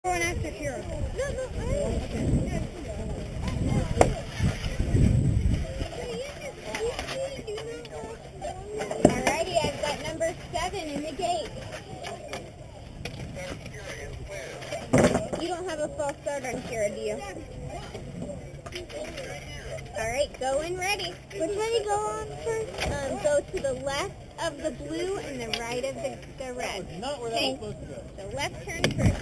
Going after Kira. Alrighty, I've got number 7 in the gate. You don't have a false start on Kira, do you? Alright, go and ready. Which way do you go on first? Go to the left of the blue and the right of the red. Not where that was supposed to go. So left turn first.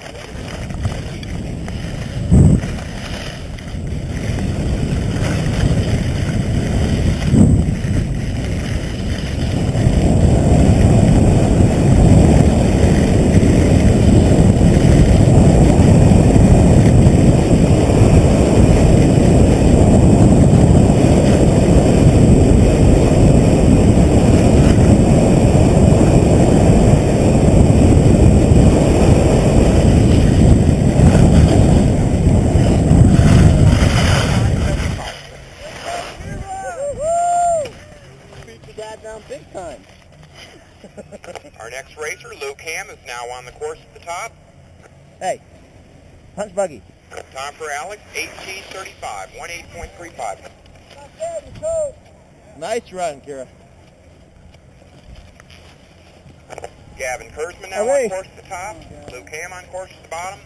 Down big time. Our next racer, Luke Ham, is now on the course at the top. Hey, punch buggy. Time for Alex, 8G35, 18.35. Nice run, Kira. Gavin Kurzman now Hey. on course at the top. Luke Ham on course at the bottom.